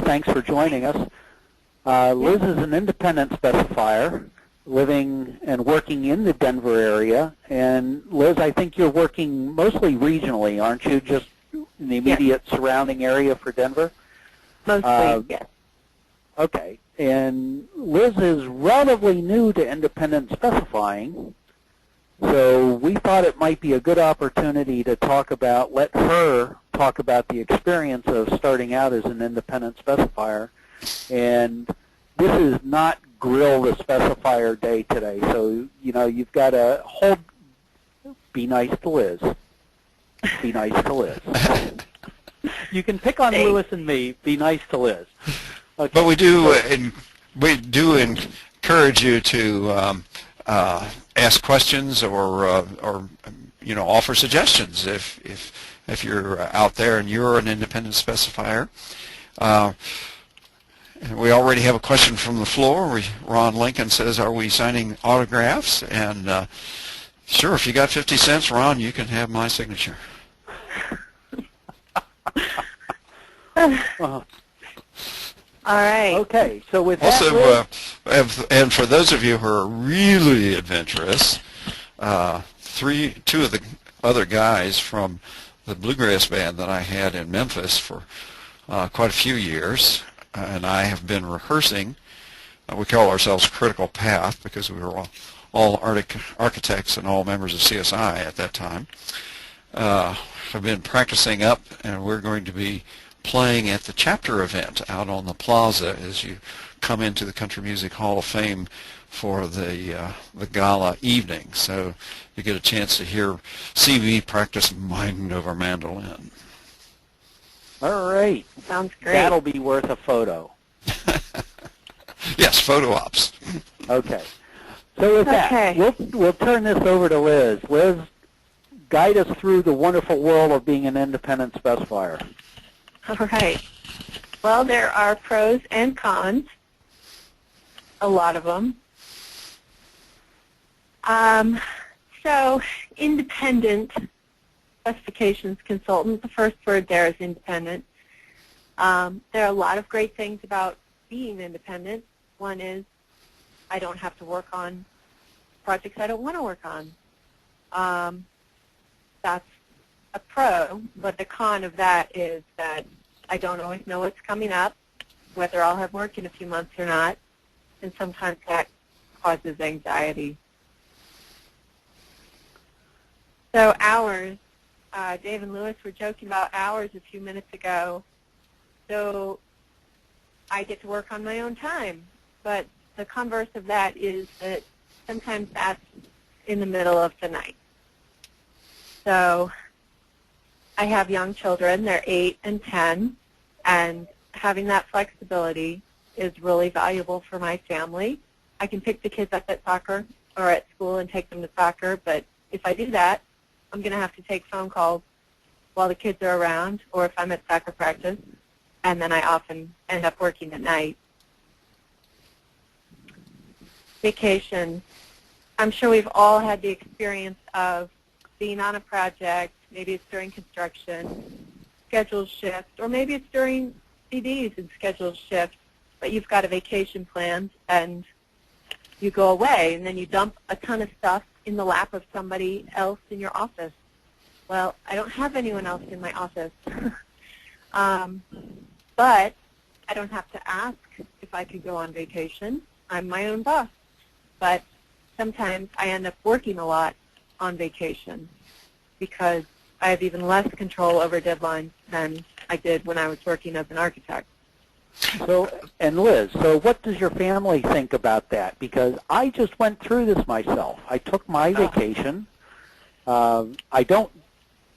thanks for joining us. Liz is an independent specifier living and working in the Denver area. And Liz, I think you're working mostly regionally, aren't you? Just in the immediate surrounding area for Denver? Mostly, yes. Okay. And Liz is relatively new to independent specifying, so we thought it might be a good opportunity to let her talk about the experience of starting out as an independent specifier. And this is not grill the specifier day today, so you've got to be nice to Liz. Be nice to Liz. You can pick on Lewis and me. Be nice to Liz. Okay. But we do encourage you to ask questions or offer suggestions if you're out there and you're an independent specifier. We already have a question from the floor. Ron Lincoln says, "Are we signing autographs?" And sure, if you got 50 cents, Ron, you can have my signature. All right. Okay. So with that, also, and for those of you who are really adventurous, two of the other guys from the bluegrass band that I had in Memphis for quite a few years, and I have been rehearsing. We call ourselves Critical Path because we were all architects and all members of CSI at that time. Have been practicing up, and we're going to be playing at the chapter event out on the plaza as you come into the Country Music Hall of Fame for the gala evening. So you get a chance to see me practice Mind Over Mandolin. All right. Sounds great. That'll be worth a photo. Yes, photo ops. Okay. So with that, we'll turn this over to Liz. Liz, guide us through the wonderful world of being an independent specifier. All right. Well, there are pros and cons, a lot of them. So independent specifications consultant, the first word there is independent. There are a lot of great things about being independent. One is I don't have to work on projects I don't want to work on. That's a pro, but the con of that is that I don't always know what's coming up, whether I'll have work in a few months or not, and sometimes that causes anxiety. So hours, Dave and Lewis were joking about hours a few minutes ago. So I get to work on my own time, but the converse of that is that sometimes that's in the middle of the night. So I have young children, they're 8 and 10, and having that flexibility is really valuable for my family. I can pick the kids up at soccer or at school and take them to soccer, but if I do that, I'm going to have to take phone calls while the kids are around or if I'm at soccer practice, and then I often end up working at night. Vacation. I'm sure we've all had the experience of being on a project, maybe it's during construction, scheduled shift, or maybe it's during CDs and scheduled shift, but you've got a vacation planned and you go away and then you dump a ton of stuff in the lap of somebody else in your office. Well, I don't have anyone else in my office, but I don't have to ask if I could go on vacation. I'm my own boss, but sometimes I end up working a lot on vacation because I have even less control over deadlines than I did when I was working as an architect. So, and Liz, so what does your family think about that? Because I just went through this myself. I took my vacation. I don't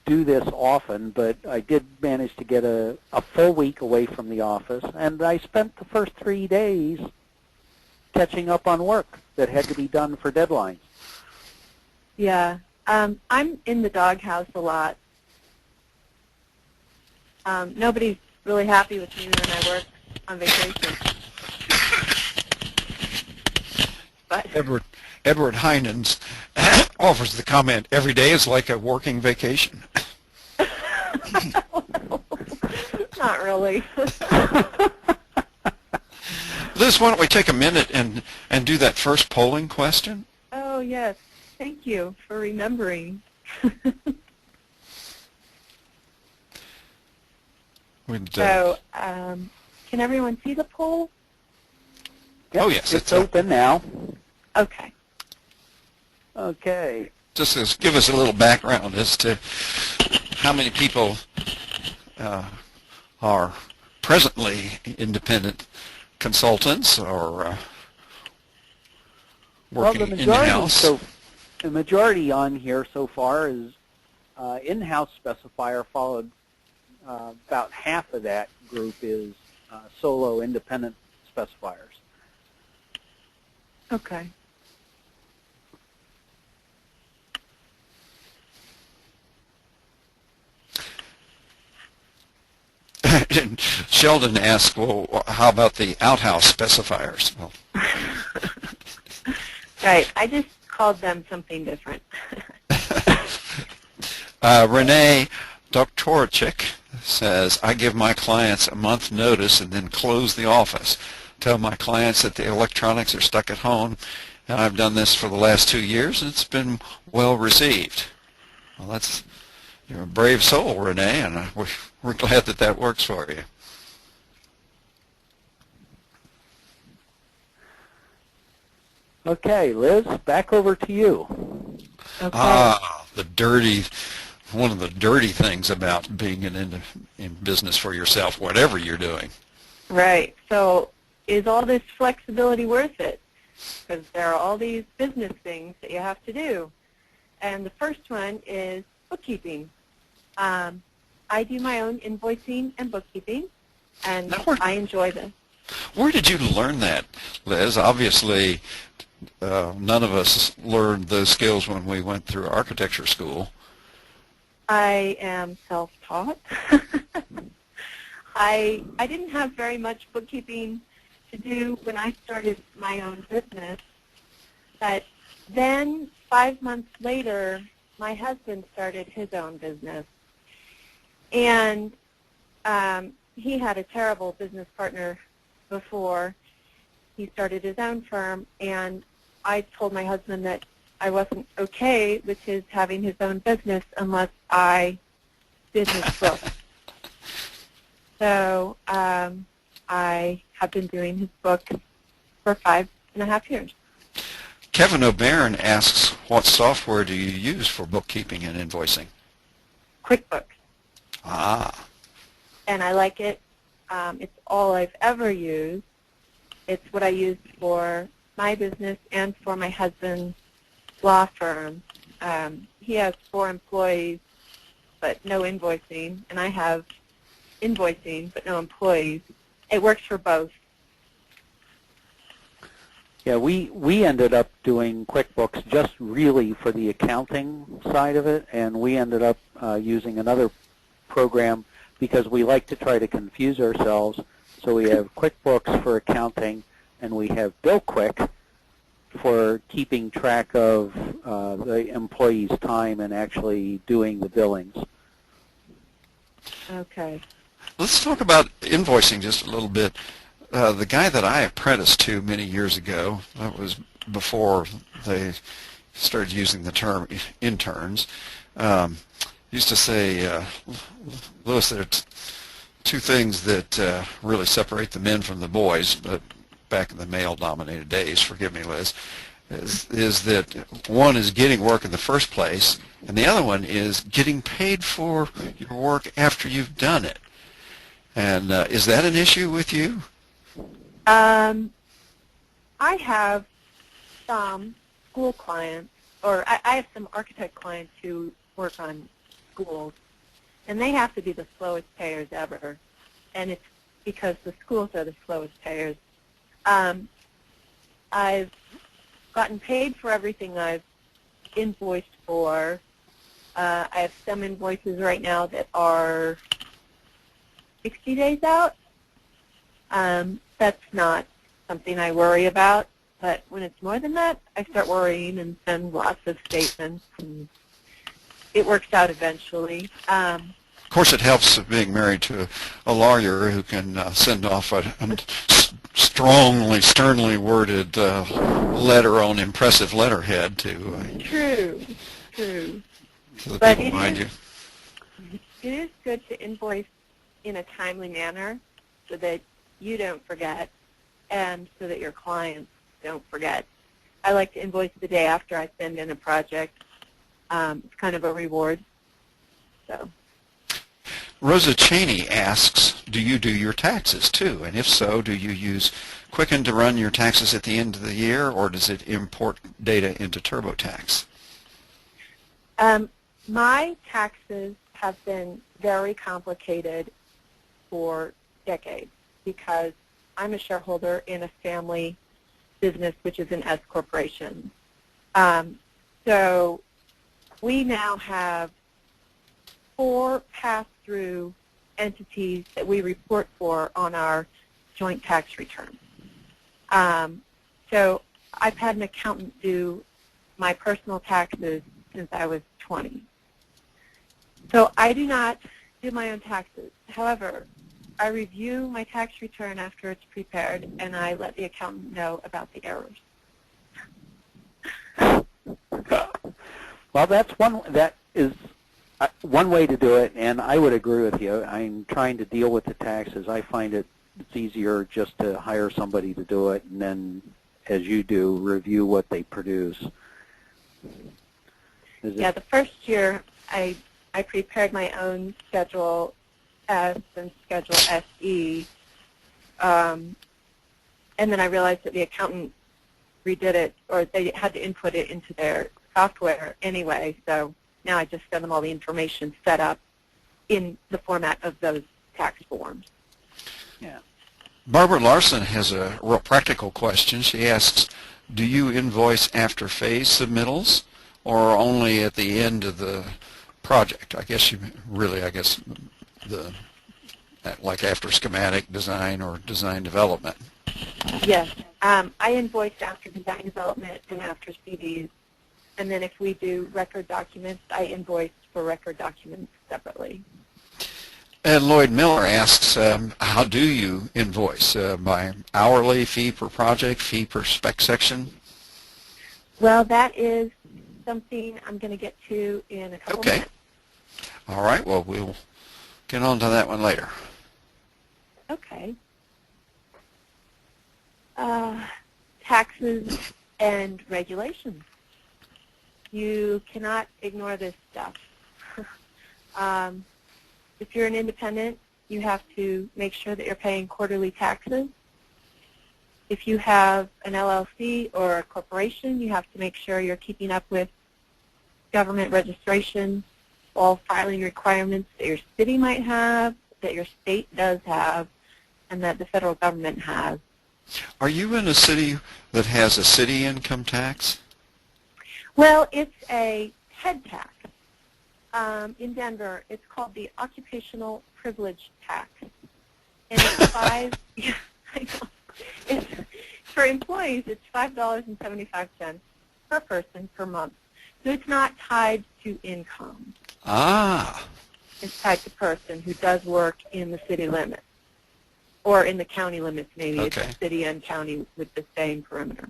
do this often, but I did manage to get a full week away from the office, and I spent the first 3 days catching up on work that had to be done for deadlines. Yeah. I'm in the doghouse a lot. Nobody's really happy with me when I work on vacation. But Edward Heinens offers the comment, every day is like a working vacation. Not really. Liz, why don't we take a minute and do that first polling question? Oh, yes. Thank you for remembering. So, can everyone see the poll? Yep, oh, yes. It's open now. Okay. Okay. Just give us a little background as to how many people are presently independent consultants or working in-house. The majority on here so far is in-house specifier, followed about half of that group is solo independent specifiers. Okay. And Sheldon asked, well, how about the outhouse specifiers? Well, Right. I just called them something different. Renee Doktorczyk says, I give my clients a month notice and then close the office. Tell my clients that the electronics are stuck at home, and I've done this for the last 2 years, and it's been well received. Well, you're a brave soul, Renee, and we're glad that that works for you. Okay, Liz, back over to you. Okay. One of the dirty things about being in business for yourself, whatever you're doing. Right. So is all this flexibility worth it? Because there are all these business things that you have to do. And the first one is bookkeeping. I do my own invoicing and bookkeeping, and I enjoy this. Where did you learn that, Liz? Obviously, none of us learned those skills when we went through architecture school. I am self-taught. I didn't have very much bookkeeping to do when I started my own business, but then 5 months later, my husband started his own business. And he had a terrible business partner before he started his own firm, and I told my husband that I wasn't okay with his having his own business unless I did his book. So I have been doing his book for 5.5 years. Kevin O'Byrne asks, what software do you use for bookkeeping and invoicing? QuickBooks. Ah. And I like it. It's all I've ever used. It's what I use for my business and for my husband's law firm. He has 4 employees but no invoicing, and I have invoicing but no employees. It works for both. Yeah, we ended up doing QuickBooks just really for the accounting side of it, and we ended up using another program because we like to try to confuse ourselves. So we have QuickBooks for accounting, and we have BillQuick for keeping track of the employee's time and actually doing the billings. Okay. Let's talk about invoicing just a little bit. The guy that I apprenticed to many years ago, that was before they started using the term interns, used to say, Lewis, there are 2 things that really separate the men from the boys, but back in the male-dominated days, forgive me, Liz, is that one is getting work in the first place, and the other one is getting paid for your work after you've done it. And is that an issue with you? I have some school clients, or I have some architect clients who work on schools, and they have to be the slowest payers ever, and it's because the schools are the slowest payers. I've gotten paid for everything I've invoiced for. I have some invoices right now that are 60 days out. That's not something I worry about, but when it's more than that, I start worrying and send lots of statements, and it works out eventually. Of course, it helps being married to a lawyer who can send off a strongly, sternly worded letter on impressive letterhead to True. so that But people find you. It is good to invoice in a timely manner so that you don't forget and so that your clients don't forget. I like to invoice the day after I send in a project. It's kind of a reward. So. Rosa Cheney asks, do you do your taxes too? And if so, do you use Quicken to run your taxes at the end of the year, or does it import data into TurboTax? My taxes have been very complicated for decades because I'm a shareholder in a family business, which is an S corporation. So we now have 4 pass-through entities that we report for on our joint tax return. So I've had an accountant do my personal taxes since I was 20. So I do not do my own taxes. However, I review my tax return after it's prepared, and I let the accountant know about the errors. Well, that is one way to do it, and I would agree with you. I'm trying to deal with the taxes. I find it's easier just to hire somebody to do it, and then, as you do, review what they produce. Yeah, the first year I prepared my own Schedule S and Schedule SE, and then I realized that the accountant redid it, or they had to input it into their software anyway, so now I just send them all the information set up in the format of those tax forms. Yeah. Barbara Larson has a real practical question. She asks, do you invoice after phase submittals or only at the end of the project? I guess like after schematic design or design development. Yes. I invoice after design development and after CDs. And then if we do record documents, I invoice for record documents separately. And Lloyd Miller asks, how do you invoice? By hourly, fee per project, fee per spec section? Well, that is something I'm going to get to in a couple minutes. All right. Well, we'll get on to that one later. Okay. Taxes and regulations. You cannot ignore this stuff. If you're an independent, you have to make sure that you're paying quarterly taxes. If you have an LLC or a corporation, you have to make sure you're keeping up with government registration, all filing requirements that your city might have, that your state does have, and that the federal government has. Are you in a city that has a city income tax? Well, it's a head tax. In Denver, it's called the Occupational Privilege Tax. And it's yeah, I know. It's, for employees, it's $5.75 per person per month. So it's not tied to income. Ah. It's tied to person who does work in the city limits. Or in the county limits, maybe. Okay. It's city and county with the same perimeter.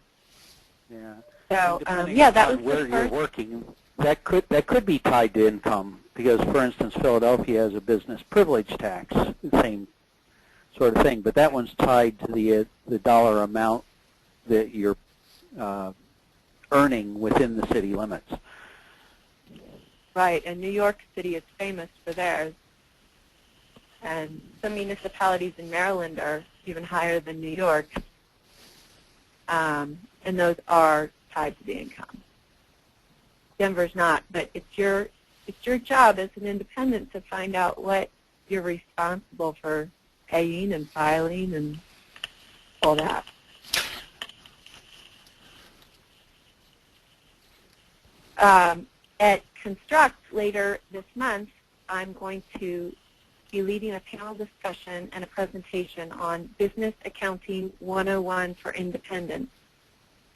Yeah. So, yeah, that was where the you're first. working. That could be tied to income because, for instance, Philadelphia has a business privilege tax, the same sort of thing. But that one's tied to the dollar amount that you're earning within the city limits. Right, and New York City is famous for theirs. And some municipalities in Maryland are even higher than New York. And those are tied to the income. Denver's not, but it's your job as an independent to find out what you're responsible for paying and filing and all that. At Construct later this month, I'm going to be leading a panel discussion and a presentation on Business Accounting 101 for Independents.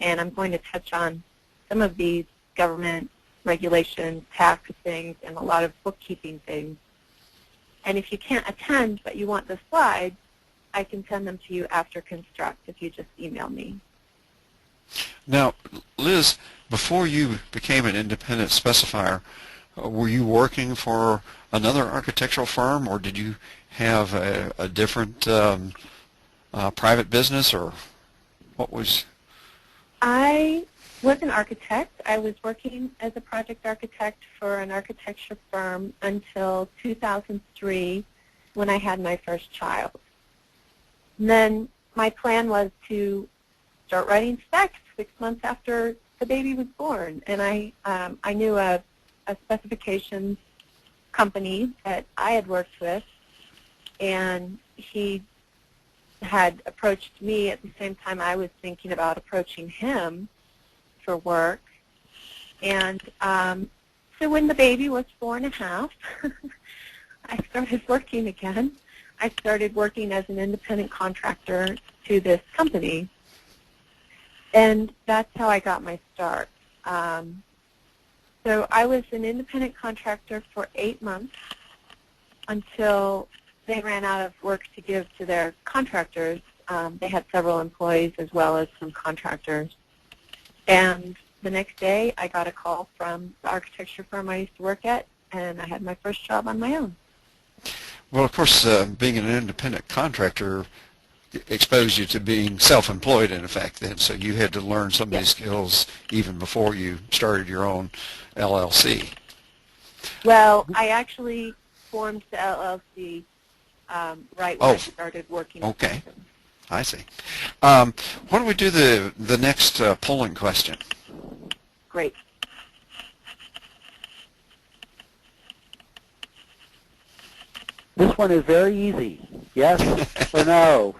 And I'm going to touch on some of these government regulations, tax things, and a lot of bookkeeping things. And if you can't attend but you want the slides, I can send them to you after construct if you just email me. Now, Liz, before you became an independent specifier, were you working for another architectural firm, or did you have a different private business, or what was? I was an architect. I was working as a project architect for an architecture firm until 2003 when I had my first child. And then my plan was to start writing specs 6 months after the baby was born. And I knew a specifications company that I had worked with, and he had approached me at the same time I was thinking about approaching him for work. And so when the baby was 4.5, I started working again. I started working as an independent contractor to this company. And that's how I got my start. So I was an independent contractor for 8 months until they ran out of work to give to their contractors. They had several employees as well as some contractors. And the next day, I got a call from the architecture firm I used to work at, and I had my first job on my own. Well, of course, being an independent contractor exposed you to being self-employed, in effect, then, so you had to learn some of these skills even before you started your own LLC. Well, I actually formed the LLC right when I started working. Okay. I see. Why don't we do the next polling question? Great. This one is very easy. Yes or no?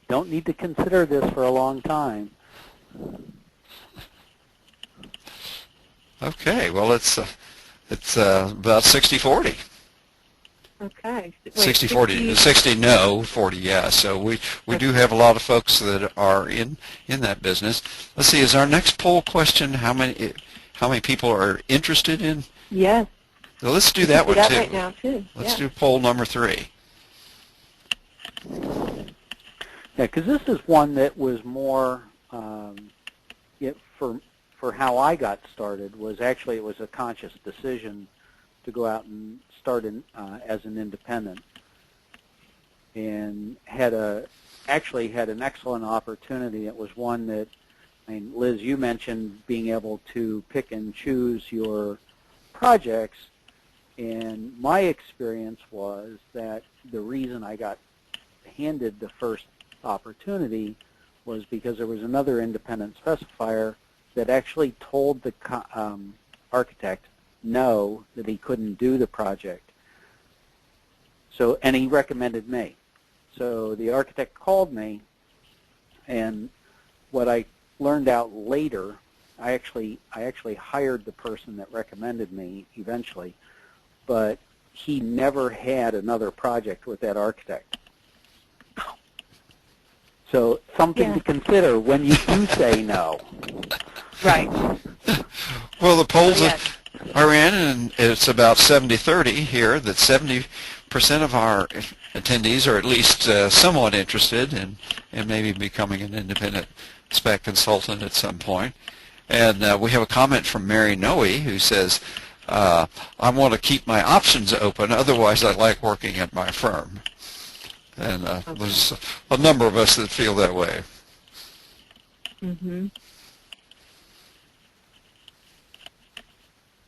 Don't need to consider this for a long time. Okay. Well, it's about 60-40. Okay. Wait, 60-40. 60 no, 40 yes. So we do have a lot of folks that are in that business. Let's see. Is our next poll question how many people are interested in? Yes. So let's do that one that too. Right now too. Let's do poll number 3. Yeah, because this is one that was more for how I got started was actually it was a conscious decision to go out and start as an independent, and actually had an excellent opportunity. It was one that, I mean, Liz, you mentioned being able to pick and choose your projects, and my experience was that the reason I got handed the first opportunity was because there was another independent specifier that actually told the architect no, that he couldn't do the project. So, and he recommended me. So the architect called me, and what I learned out later, I actually hired the person that recommended me eventually, but he never had another project with that architect. So something to consider when you do say no. Right. Well, the polls are in, and it's about 70-30 here, that 70% of our attendees are at least somewhat interested in maybe becoming an independent spec consultant at some point. And we have a comment from Mary Noe who says, I want to keep my options open, otherwise I like working at my firm. And there's a number of us that feel that way. Mm-hmm.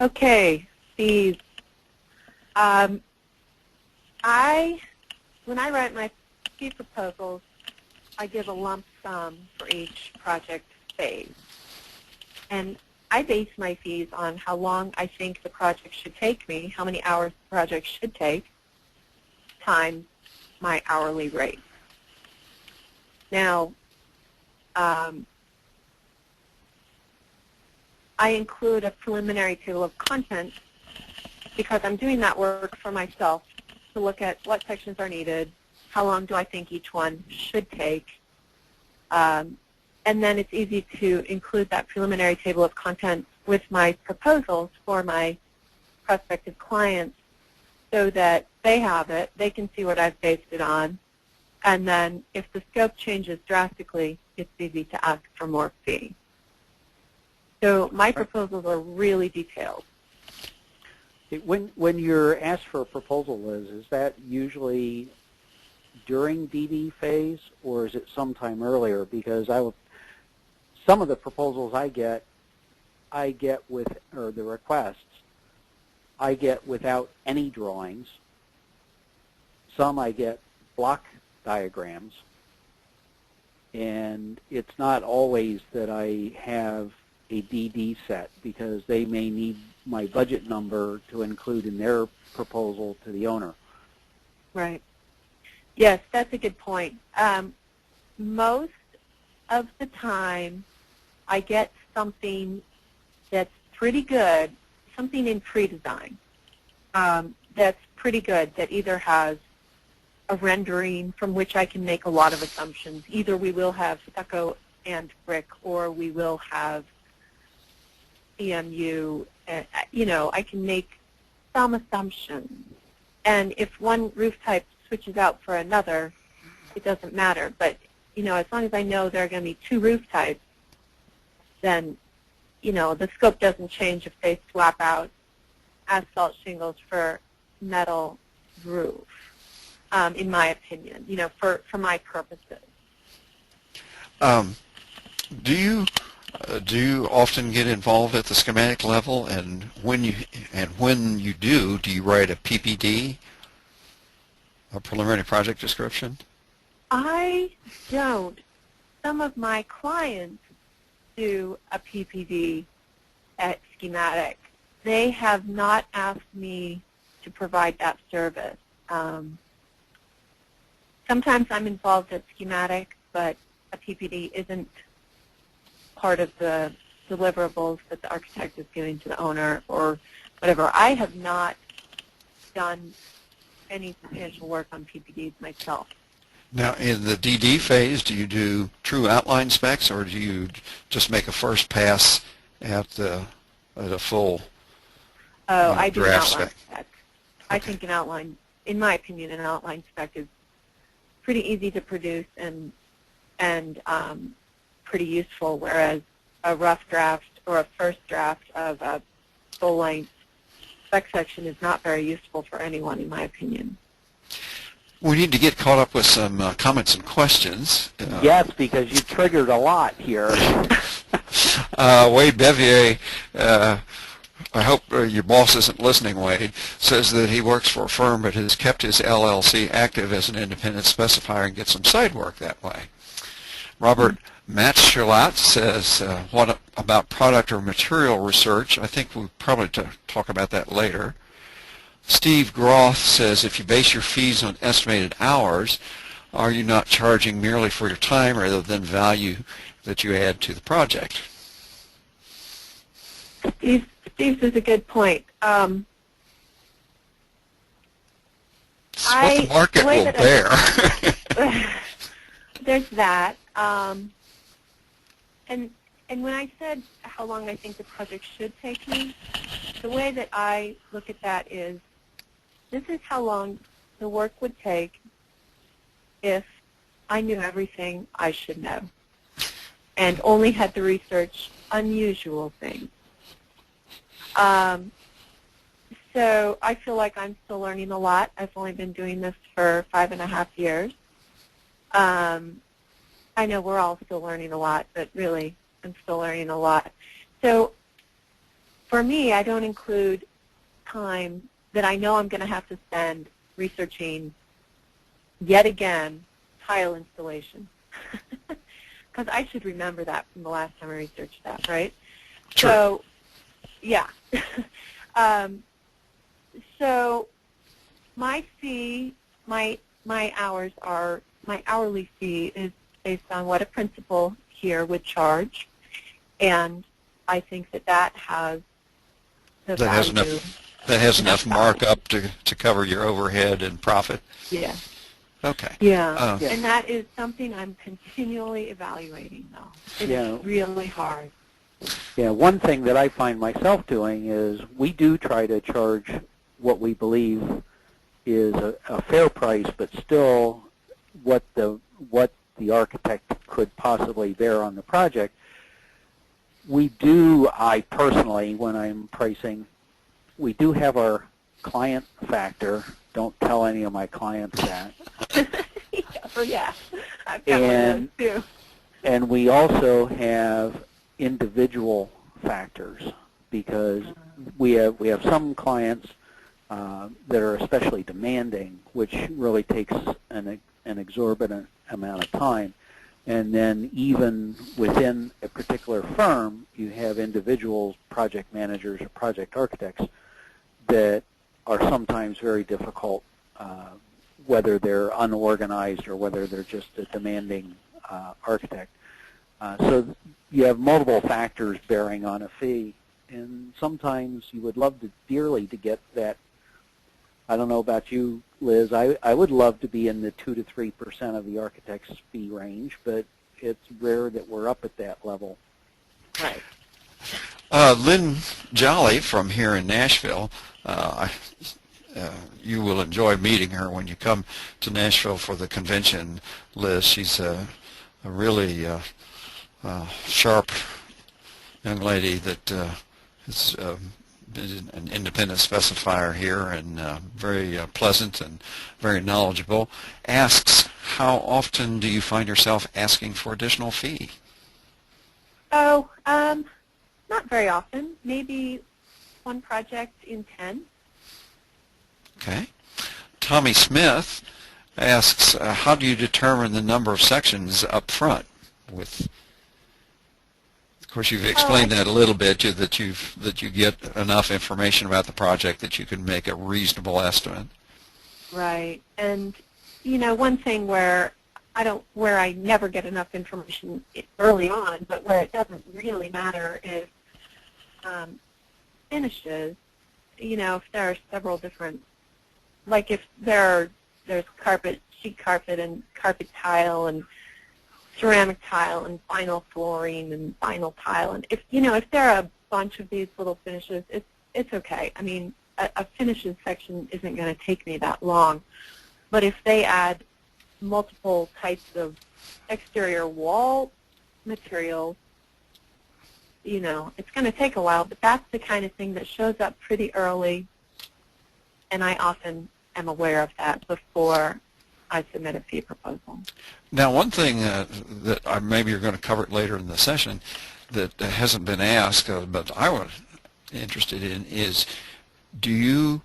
Okay, Steve. When I write my fee proposals, I give a lump sum for each project phase. And I base my fees on how long I think the project should take me, how many hours the project should take, times my hourly rate. Now, I include a preliminary table of contents because I'm doing that work for myself to look at what sections are needed, how long do I think each one should take, and then it's easy to include that preliminary table of contents with my proposals for my prospective clients so that they have it, they can see what I've based it on, and then if the scope changes drastically, it's easy to ask for more fee. So my proposals are really detailed. When you're asked for a proposal, Liz, is that usually during DD phase, or is it sometime earlier? Because some of the proposals I get with, or the requests, I get without any drawings. Some I get block diagrams. And it's not always that I have a DD set, because they may need my budget number to include in their proposal to the owner. Right. Yes, that's a good point. Most of the time, I get something that's pretty good, something in pre-design that's pretty good, that either has a rendering from which I can make a lot of assumptions. Either we will have stucco and brick, or we will have EMU. You know, I can make some assumptions. And if one roof type switches out for another, it doesn't matter. But, you know, as long as I know there are going to be two roof types, then, you know, the scope doesn't change if they swap out asphalt shingles for metal roof, in my opinion, you know, for my purposes. Do you often get involved at the schematic level, and when you do you write a PPD, a preliminary project description? I don't. Some of my clients do a PPD at schematic. They have not asked me to provide that service. Sometimes I'm involved at schematic, but a PPD isn't part of the deliverables that the architect is giving to the owner or whatever. I have not done any substantial work on PPDs myself. Now, in the DD phase, do you do true outline specs, or do you just make a first pass at a full I do an draft outline spec? spec. I think an outline, in my opinion, an outline spec is pretty easy to produce and pretty useful, whereas a rough draft or a first draft of a full-length spec section is not very useful for anyone, in my opinion. We need to get caught up with some comments and questions. Yes, because you triggered a lot here. Wade Bevier, I hope your boss isn't listening, Wade, says that he works for a firm but has kept his LLC active as an independent specifier and gets some side work that way. Robert Matschullat says, what about product or material research? I think we'll probably talk about that later. Steve Groth says, if you base your fees on estimated hours, are you not charging merely for your time rather than value that you add to the project? Steve's is a good point. It's what the market will bear. There's that. And when I said how long I think the project should take me, the way that I look at that is, this is how long the work would take if I knew everything I should know and only had to research unusual things. So I feel like I'm still learning a lot. I've only been doing this for 5.5 years. I know we're all still learning a lot, but really I'm still learning a lot. So for me, I don't include time that I know I'm going to have to spend researching, yet again, tile installation. Because I should remember that from the last time I researched that, right? Sure. So, yeah. So my fee, my hourly fee is based on what a principal here would charge, and I think that has the value. That has enough markup to cover your overhead and profit? Yeah. Okay. Yeah. And that is something I'm continually evaluating, though. It's really hard. Yeah, one thing that I find myself doing is we do try to charge what we believe is a fair price, but still what the architect could possibly bear on the project. I personally, when I'm pricing, we do have our client factor. Don't tell any of my clients that. Oh yeah, I've got one of those too. And we also have individual factors, because we have some clients that are especially demanding, which really takes an exorbitant amount of time. And then even within a particular firm, you have individuals, project managers or project architects, that are sometimes very difficult, whether they're unorganized or whether they're just a demanding architect. So you have multiple factors bearing on a fee, and sometimes you would love dearly to get that. I don't know about you, Liz. I would love to be in the 2 to 3% of the architect's fee range, but it's rare that we're up at that level. Right. Lynn Jolly from here in Nashville, you will enjoy meeting her when you come to Nashville for the convention, Liz. She's a really sharp young lady that is an independent specifier here, and very pleasant and very knowledgeable. Asks, how often do you find yourself asking for additional fee? Oh, not very often. Maybe one project in 10. Okay. Tommy Smith asks, how do you determine the number of sections up front? Of course, you've explained that a little bit, that you get enough information about the project that you can make a reasonable estimate. Right. And one thing where I never get enough information early on, but where it doesn't really matter is finishes. If there are several different, like if there's carpet, sheet carpet, and carpet tile, and ceramic tile, and vinyl flooring, and vinyl tile, and if there are a bunch of these little finishes, it's okay. I mean, a finishes section isn't going to take me that long. But if they add multiple types of exterior wall materials, it's going to take a while. But that's the kind of thing that shows up pretty early, and I often am aware of that before I submit a fee proposal. Now, one thing that maybe you're going to cover it later in the session that hasn't been asked, but I was interested in, is do you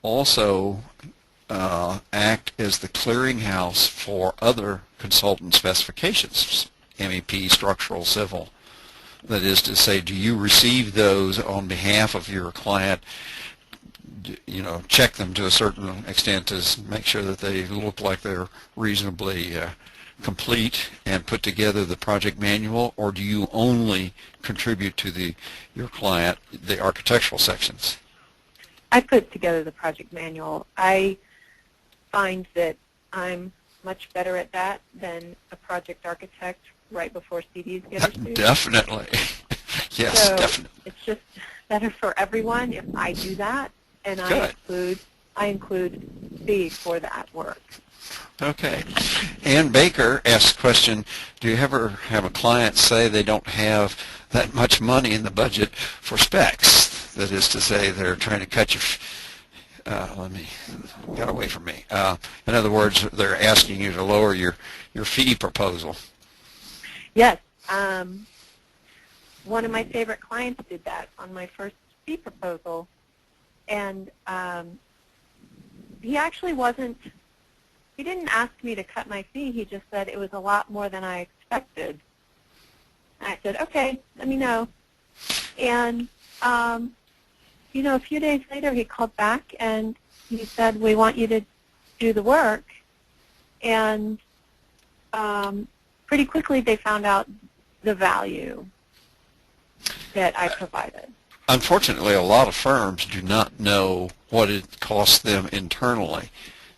also act as the clearinghouse for other consultant specifications, MEP, structural, civil? That is to say, do you receive those on behalf of your client, check them to a certain extent to make sure that they look like they're reasonably complete, and put together the project manual, or do you only contribute to your client the architectural sections? I put together the project manual. I find that I'm much better at that than a project architect right before CDs get issued. Definitely. Yes, so definitely. It's just better for everyone if I do that, and I include fee for that work. Okay. Ann Baker asks a question, do you ever have a client say they don't have that much money in the budget for specs? That is to say, they're trying to cut your, got away from me. In other words, they're asking you to lower your fee proposal. Yes. One of my favorite clients did that on my first fee proposal. And he actually he didn't ask me to cut my fee. He just said it was a lot more than I expected. And I said, okay, let me know. And, a few days later he called back and he said, we want you to do the work. And pretty quickly they found out the value that I provided. Unfortunately, a lot of firms do not know what it costs them internally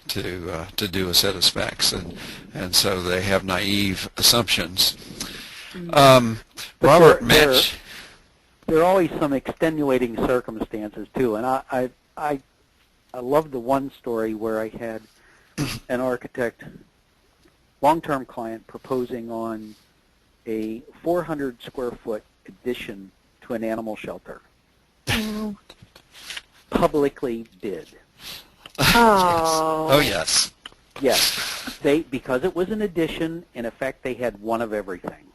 to do a set of specs, and so they have naive assumptions. Robert Metch. There are always some extenuating circumstances too, and I I love the one story where I had an architect, long-term client, proposing on a 400 square foot addition to an animal shelter. Oh. Publicly bid. Oh. Oh, yes. Yes, because it was an addition. In effect, they had one of everything.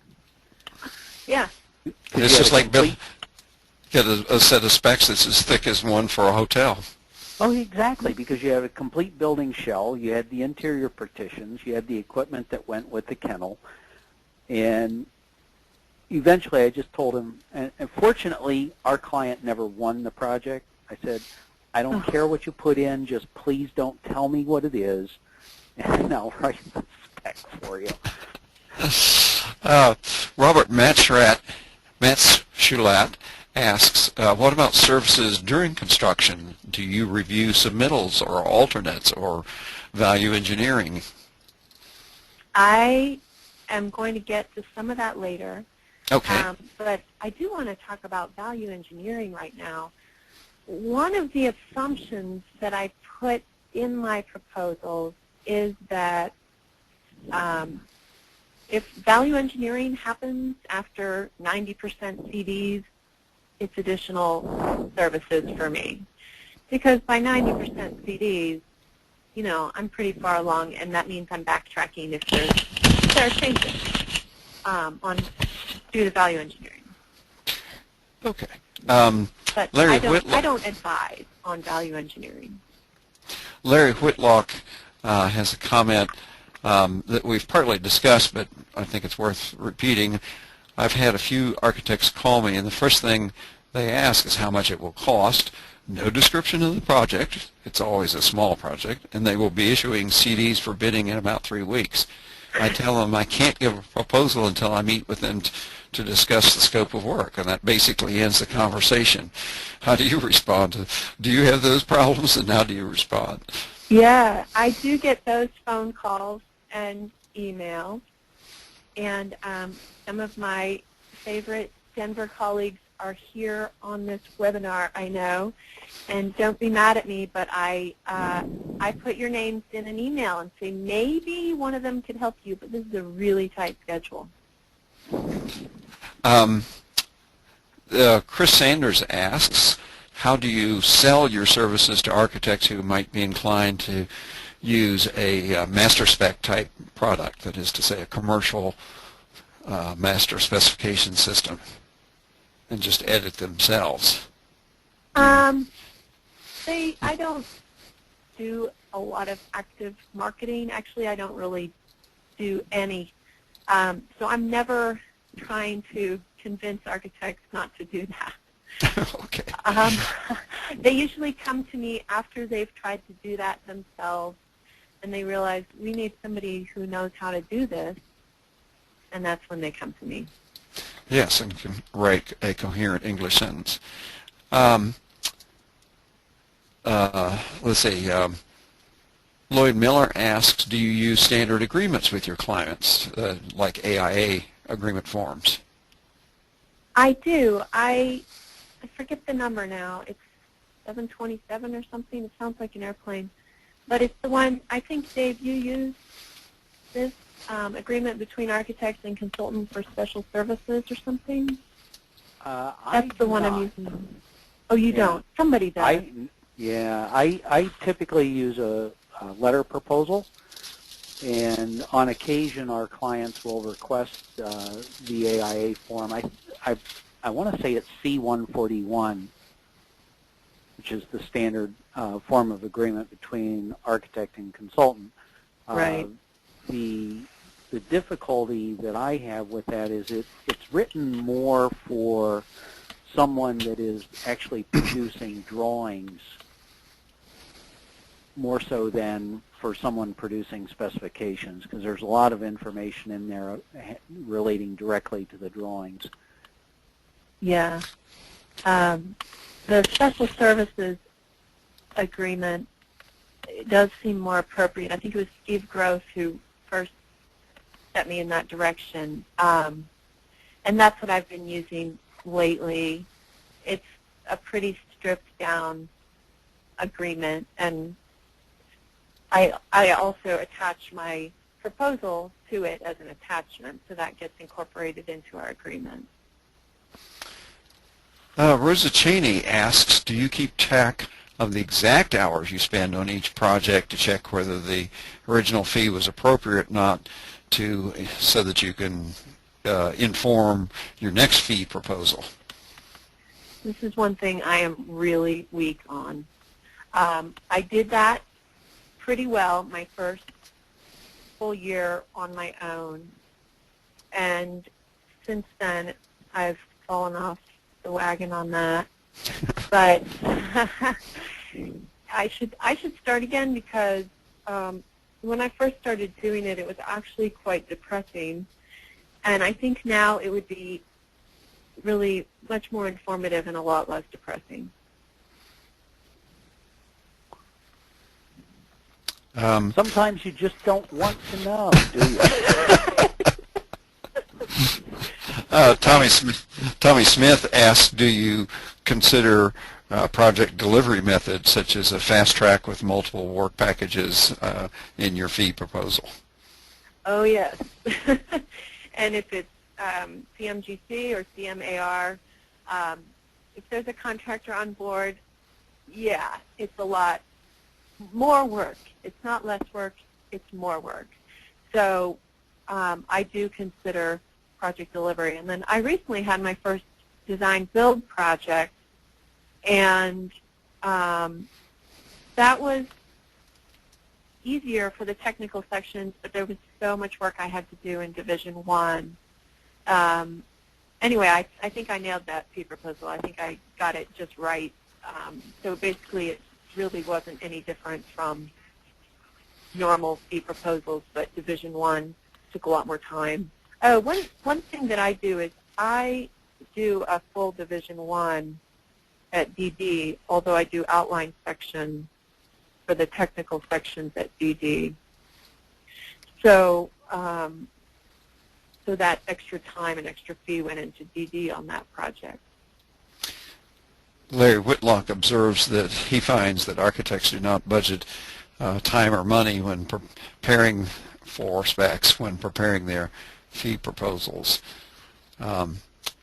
Yeah. It's just like get a set of specs that's as thick as one for a hotel. Oh, exactly, because you had a complete building shell, you had the interior partitions, you had the equipment that went with the kennel, and eventually I just told him, and fortunately our client never won the project. I said, I don't care what you put in, just please don't tell me what it is, and I'll write the spec for you. Robert Matschulat asks, what about services during construction? Do you review submittals or alternates or value engineering? I am going to get to some of that later. Okay. But I do want to talk about value engineering right now. One of the assumptions that I put in my proposals is that if value engineering happens after 90% CDs, it's additional services for me. Because by 90% CDs, you know, I'm pretty far along, and that means I'm backtracking if there are changes due to value engineering. Okay. But Larry I don't advise on value engineering. Larry Whitlock has a comment that we've partly discussed, but I think it's worth repeating. I've had a few architects call me, and the first thing they ask is how much it will cost. No description of the project. It's always a small project, and they will be issuing CDs for bidding in about 3 weeks. I tell them I can't give a proposal until I meet with them to discuss the scope of work, and that basically ends the conversation. How do you respond? Do you have those problems, and how do you respond? Yeah, I do get those phone calls and emails, and some of my favorite Denver colleagues are here on this webinar, I know, and don't be mad at me, but I put your names in an email and say maybe one of them could help you, but this is a really tight schedule. Chris Sanders asks, how do you sell your services to architects who might be inclined to use a master spec type product, that is to say a commercial master specification system, and just edit themselves? I don't do a lot of active marketing. Actually, I don't really do any. So I'm never trying to convince architects not to do that. Okay. They usually come to me after they've tried to do that themselves, and they realize we need somebody who knows how to do this, and that's when they come to me. Yes, and can write a coherent English sentence. Let's see. Lloyd Miller asks, do you use standard agreements with your clients, like AIA agreement forms? I do. I forget the number now. It's 727 or something. It sounds like an airplane. But it's the one, I think, Dave, you use this agreement between architects and consultants for special services or something? That's the one I'm using. Oh, you don't? Somebody does. I typically use a letter proposal, and on occasion our clients will request the AIA form. I want to say it's C141, which is the standard form of agreement between architect and consultant. Right. The difficulty that I have with that is it's written more for someone that is actually producing drawings more so than for someone producing specifications, because there's a lot of information in there relating directly to the drawings. Yeah. The special services agreement, it does seem more appropriate. I think it was Steve Gross who first set me in that direction. And that's what I've been using lately. It's a pretty stripped down agreement, and I also attach my proposal to it as an attachment, so that gets incorporated into our agreement. Rosa Cheney asks, do you keep track of the exact hours you spend on each project to check whether the original fee was appropriate or not, so that you can inform your next fee proposal? This is one thing I am really weak on. I did that pretty well my first full year on my own, and since then I've fallen off the wagon on that. But I should start again, because when I first started doing it, it was actually quite depressing, and I think now it would be really much more informative and a lot less depressing. Sometimes you just don't want to know, do you? Tommy Smith asks, do you consider project delivery methods such as a fast track with multiple work packages in your fee proposal? Oh, yes. And if it's CMGC or CMAR, if there's a contractor on board, yeah, it's a lot more work. It's not less work, it's more work. So I do consider project delivery. And then I recently had my first design build project, and that was easier for the technical sections, but there was so much work I had to do in Division 1. Anyway, I think I nailed that fee proposal. I think I got it just right. So basically it really wasn't any different from normal fee proposals, but Division 1 took a lot more time. Oh, one thing that I do is I do a full Division 1 at DD, although I do outline section for the technical sections at DD. So, so that extra time and extra fee went into DD on that project. Larry Whitlock observes that he finds that architects do not budget time or money when preparing for specs, when preparing their fee proposals.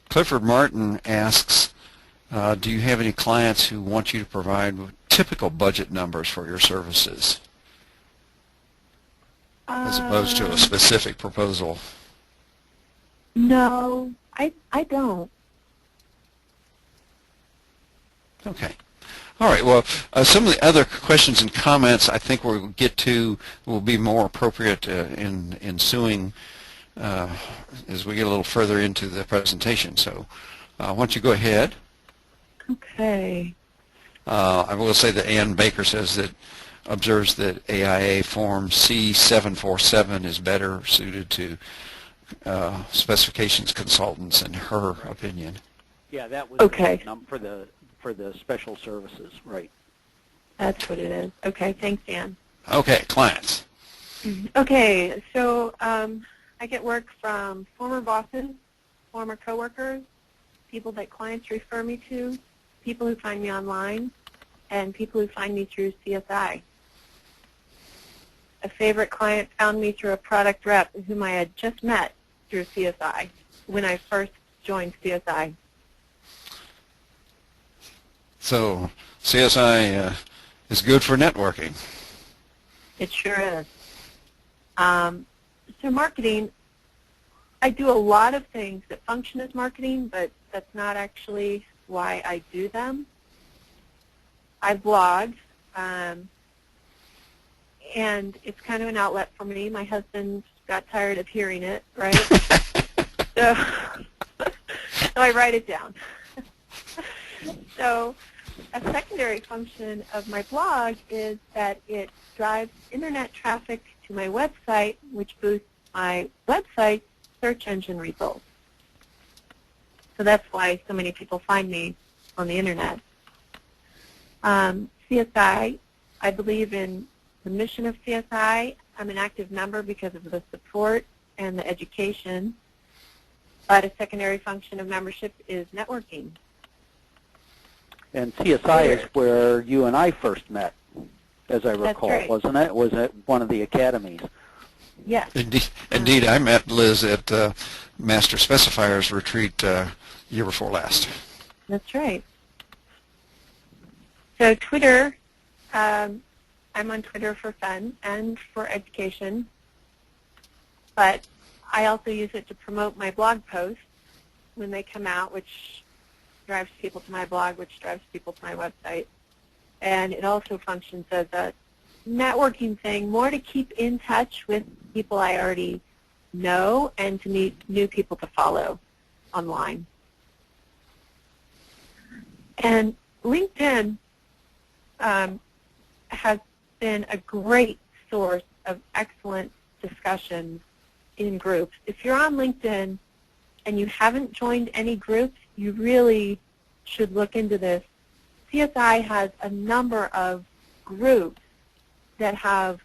Clifford Martin asks, do you have any clients who want you to provide typical budget numbers for your services as opposed to a specific proposal? No, I don't. Okay. All right. Well, some of the other questions and comments I think we'll get to will be more appropriate in ensuing as we get a little further into the presentation. So why don't you go ahead? Okay. I will say that Ann Baker says that observes that AIA Form C747 is better suited to specifications consultants in her opinion. Yeah, that was okay. For the special services, right? That's what it is. Okay, thanks, Dan. Okay, clients. Okay, so I get work from former bosses, former coworkers, people that clients refer me to, people who find me online, and people who find me through CSI. A favorite client found me through a product rep whom I had just met through CSI when I first joined CSI. So CSI is good for networking. It sure is. So marketing, I do a lot of things that function as marketing, but that's not actually why I do them. I blog, and it's kind of an outlet for me. My husband got tired of hearing it, right? so I write it down. So a secondary function of my blog is that it drives internet traffic to my website, which boosts my website's search engine results. So that's why so many people find me on the internet. CSI, I believe in the mission of CSI. I'm an active member because of the support and the education, but a secondary function of membership is networking. And CSI is where you and I first met, as I recall, right. wasn't it? Was it one of the academies? Yes. Indeed, I met Liz at Master Specifiers retreat year before last. That's right. So Twitter, I'm on Twitter for fun and for education, but I also use it to promote my blog posts when they come out, which drives people to my blog, which drives people to my website. And it also functions as a networking thing, more to keep in touch with people I already know and to meet new people to follow online. And LinkedIn has been a great source of excellent discussions in groups. If you're on LinkedIn and you haven't joined any groups, you really should look into this. CSI has a number of groups that have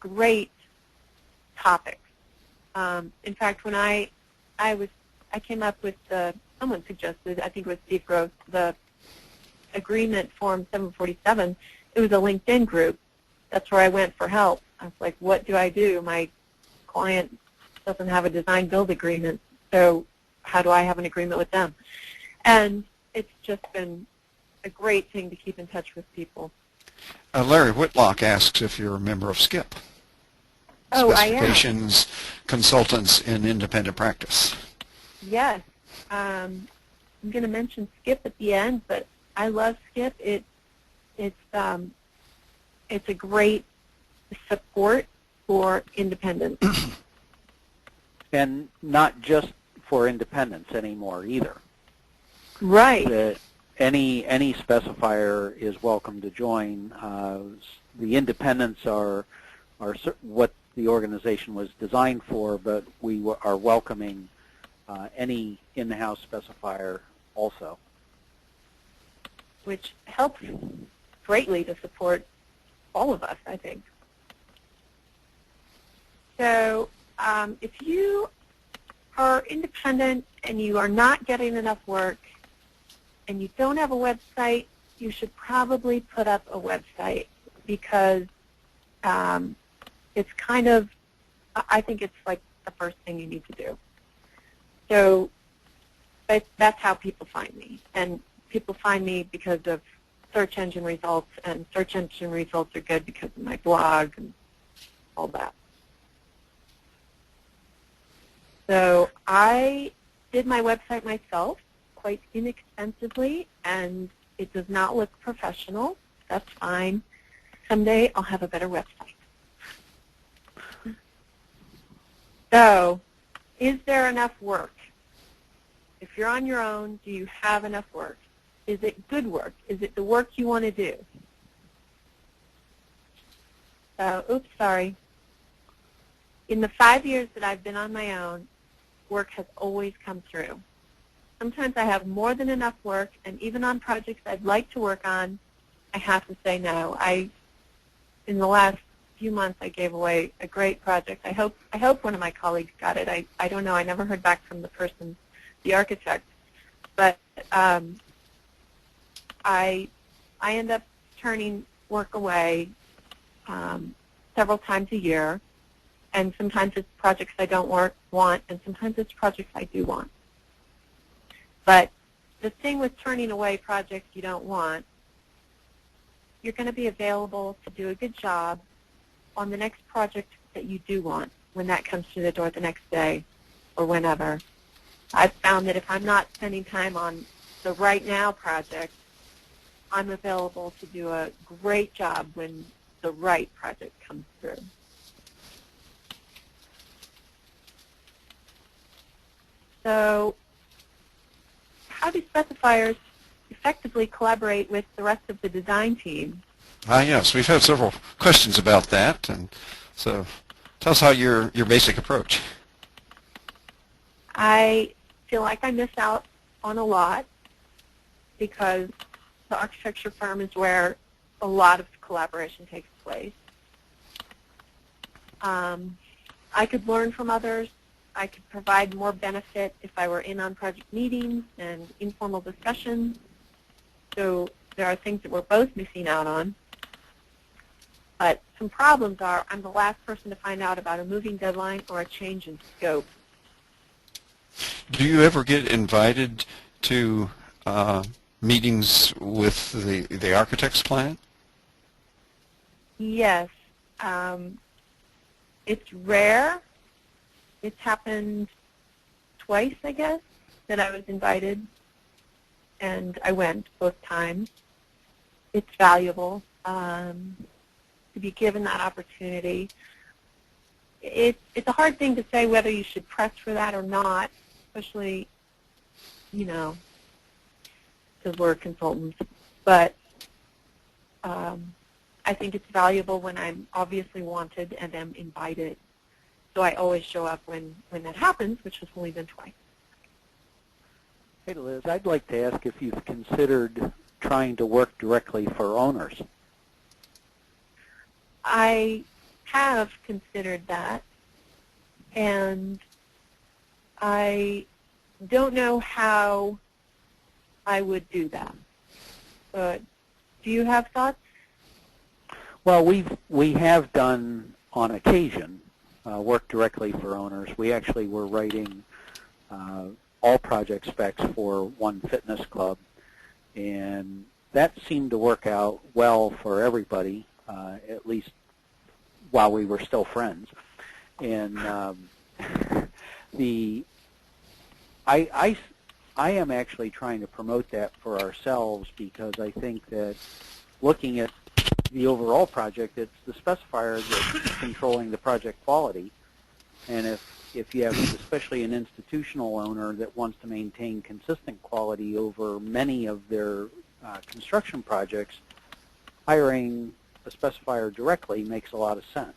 great topics. In fact, when I came up with someone suggested, I think it was Steve Gross, the agreement form 747, it was a LinkedIn group. That's where I went for help. I was like, what do I do? My client doesn't have a design build agreement, so how do I have an agreement with them? And it's just been a great thing to keep in touch with people. Larry Whitlock asks if you're a member of SCIP. Oh, Specifications, Consultants in Independent Practice. Yes. I'm going to mention SCIP at the end, but I love SCIP. It's a great support for independence. And not just for independents anymore either. Right. That any specifier is welcome to join. The independents are what the organization was designed for, but we are welcoming any in-house specifier also. Which helps greatly to support all of us, I think. So if you are independent and you are not getting enough work and you don't have a website, you should probably put up a website because it's kind of, I think it's like the first thing you need to do. So that's how people find me. And people find me because of search engine results, and search engine results are good because of my blog and all that. So I did my website myself quite inexpensively, and it does not look professional. That's fine. Someday I'll have a better website. So is there enough work? If you're on your own, do you have enough work? Is it good work? Is it the work you want to do? Oops, sorry. In the 5 years that I've been on my own, work has always come through. Sometimes I have more than enough work, and even on projects I'd like to work on, I have to say no. In the last few months, I gave away a great project. I hope one of my colleagues got it. I don't know. I never heard back from the person, the architect. But I end up turning work away several times a year, and sometimes it's projects I don't want, and sometimes it's projects I do want. But the thing with turning away projects you don't want, you're going to be available to do a good job on the next project that you do want when that comes through the door the next day or whenever. I've found that if I'm not spending time on the right now project, I'm available to do a great job when the right project comes through. So how do specifiers effectively collaborate with the rest of the design team? Yes, we've had several questions about that, and so tell us how your basic approach. I feel like I miss out on a lot because the architecture firm is where a lot of collaboration takes place. I could learn from others. I could provide more benefit if I were in on project meetings and informal discussions. So there are things that we're both missing out on. But some problems are I'm the last person to find out about a moving deadline or a change in scope. Do you ever get invited to meetings with the architect's client? Yes. It's rare. It's happened twice, I guess, that I was invited, and I went both times. It's valuable to be given that opportunity. It's a hard thing to say whether you should press for that or not, especially, because we're consultants. But I think it's valuable when I'm obviously wanted and am invited. So I always show up when that happens, which has only been twice. Hey, Liz, I'd like to ask if you've considered trying to work directly for owners. I have considered that, and I don't know how I would do that. But do you have thoughts? Well, we have done on occasion work directly for owners. We actually were writing all project specs for one fitness club, and that seemed to work out well for everybody, at least while we were still friends. And I am actually trying to promote that for ourselves, because I think that looking at the overall project, it's the specifier that's controlling the project quality. And if you have especially an institutional owner that wants to maintain consistent quality over many of their construction projects, hiring a specifier directly makes a lot of sense.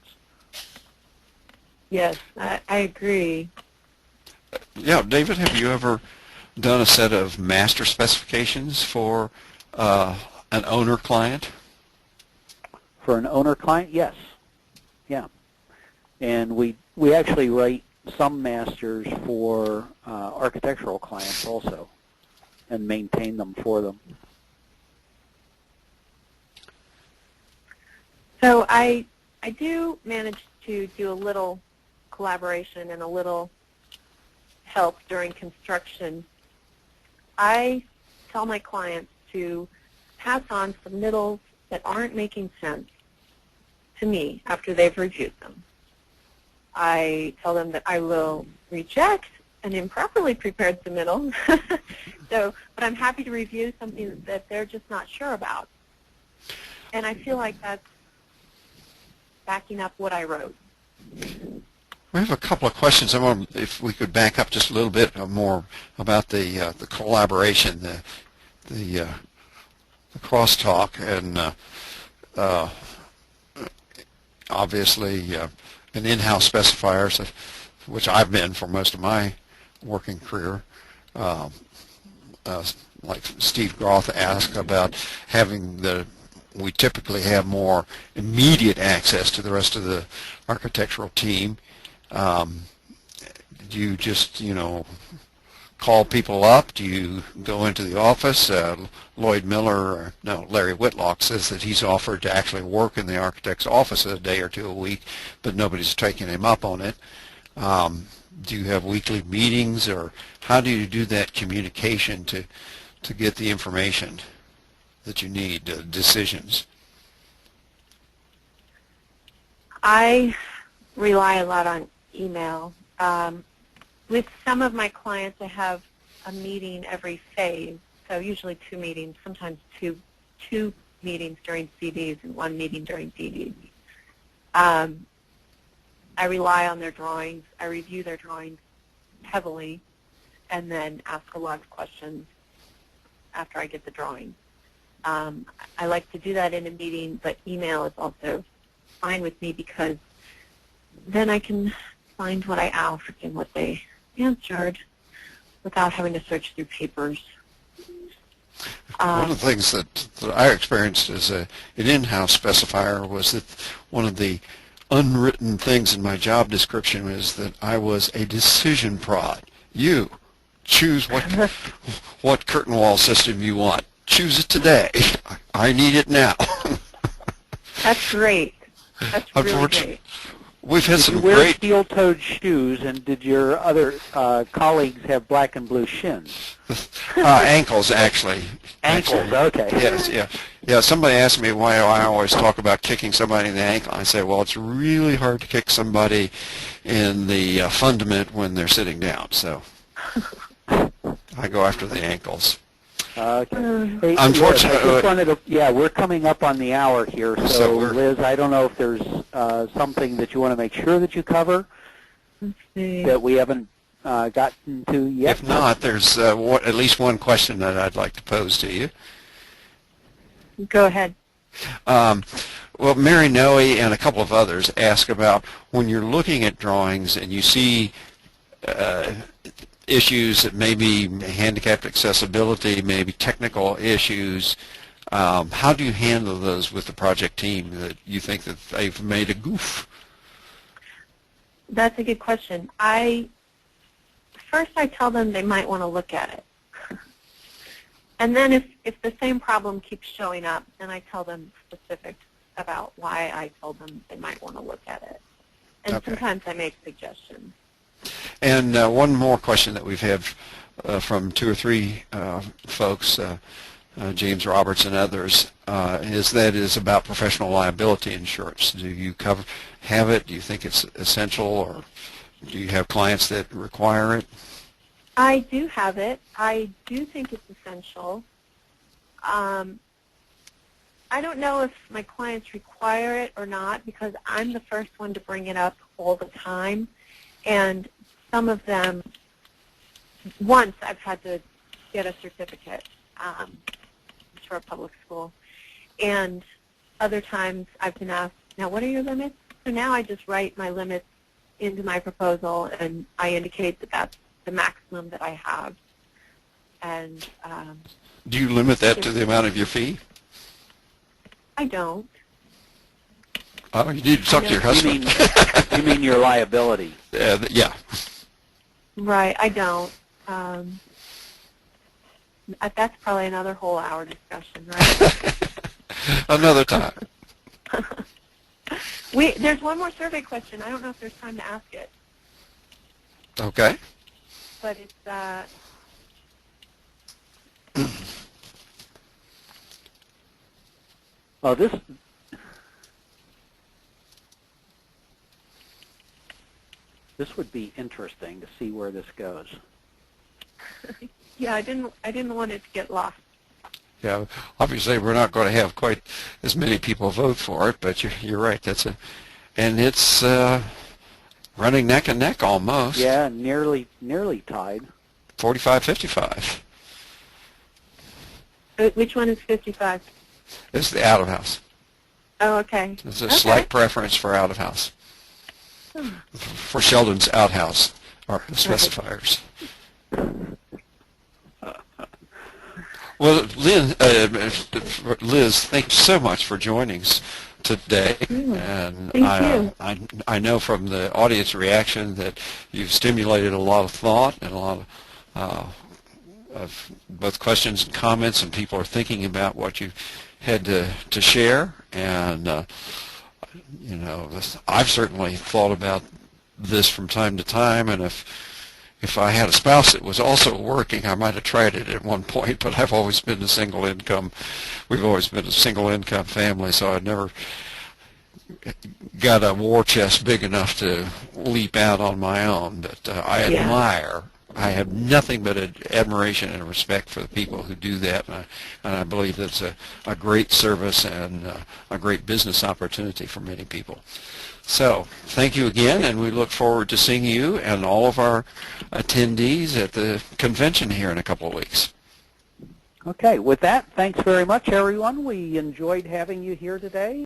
Yes, I agree. Yeah, David, have you ever done a set of master specifications for an owner client? For an owner client, yes. Yeah. And we actually write some masters for architectural clients also and maintain them for them. So I do manage to do a little collaboration and a little help during construction. I tell my clients to pass on submittals that aren't making sense to me after they've reviewed them. I tell them that I will reject an improperly prepared submittal, but I'm happy to review something that they're just not sure about. And I feel like that's backing up what I wrote. We have a couple of questions. I want, if we could back up just a little bit more about the collaboration, the crosstalk, and obviously an in-house specifier, which I've been for most of my working career. Like Steve Groth asked about we typically have more immediate access to the rest of the architectural team. Do you just, call people up? Do you go into the office? Larry Whitlock says that he's offered to actually work in the architect's office a day or two a week, but nobody's taking him up on it. Do you have weekly meetings, or how do you do that communication to get the information that you need, decisions? I rely a lot on email. With some of my clients, I have a meeting every phase, so usually 2 meetings, sometimes two meetings during CDs and 1 meeting during DDs. I rely on their drawings. I review their drawings heavily and then ask a lot of questions after I get the drawings. I like to do that in a meeting, but email is also fine with me, because then I can find what I asked and what they answered without having to search through papers. One of the things that I experienced as an in-house specifier was that one of the unwritten things in my job description is that I was a decision prod. You choose what curtain wall system you want. shoes today. I need it now. That's great. That's really Unfortunately, great. we've had Did some you wear great steel-toed shoes, and did your other colleagues have black and blue shins? ankles, actually. Ankles, okay. Yes, yeah. Yeah, somebody asked me why I always talk about kicking somebody in the ankle. I say, well, it's really hard to kick somebody in the fundament when they're sitting down, so I go after the ankles. Okay. Hey, Unfortunately, Liz, I just wanted to, we're coming up on the hour here, so Liz, I don't know if there's something that you want to make sure that you cover that we haven't gotten to yet. If not, there's at least one question that I'd like to pose to you. Go ahead. Well, Mary Noe and a couple of others ask about when you're looking at drawings and you see issues that may be handicapped accessibility, maybe technical issues, how do you handle those with the project team that you think that they've made a goof? That's a good question. First I tell them they might want to look at it. And then if the same problem keeps showing up, then I tell them specifics about why I told them they might want to look at it. And Okay. sometimes I make suggestions. And one more question that we've had from two or three folks, James Roberts and others, is about professional liability insurance. Do you have it? Do you think it's essential, or do you have clients that require it? I do have it. I do think it's essential. I don't know if my clients require it or not because I'm the first one to bring it up all the time. And some of them, once I've had to get a certificate for a public school. And other times I've been asked, now what are your limits? So now I just write my limits into my proposal and I indicate that that's the maximum that I have. And do you limit that to the amount of your fee? I don't. Oh, you need to talk to your husband. You mean your liability? Yeah. Right, I don't. That's probably another whole hour discussion, right? Another time. There's one more survey question. I don't know if there's time to ask it. Okay. But it's Oh, this would be interesting to see where this goes. yeah, I didn't want it to get lost. Yeah, obviously we're not going to have quite as many people vote for it, but you're right. And it's running neck and neck almost. Yeah, nearly tied. 45-55. Which one is 55? It's the out of house. Oh, okay. There's a slight preference for out of house. For Sheldon's outhouse or specifiers. Well, Liz, thanks so much for joining us today. And I know from the audience reaction that you've stimulated a lot of thought and a lot of both questions and comments, and people are thinking about what you had to share. And you know, I've certainly thought about this from time to time, and if I had a spouse that was also working, I might have tried it at one point, but I've always been a single income. We've always been a single income family, so I never got a war chest big enough to leap out on my own. But I have nothing but admiration and respect for the people who do that, and I believe that's a great service and a great business opportunity for many people. So thank you again, and we look forward to seeing you and all of our attendees at the convention here in a couple of weeks. Okay, with that, thanks very much, everyone. We enjoyed having you here today.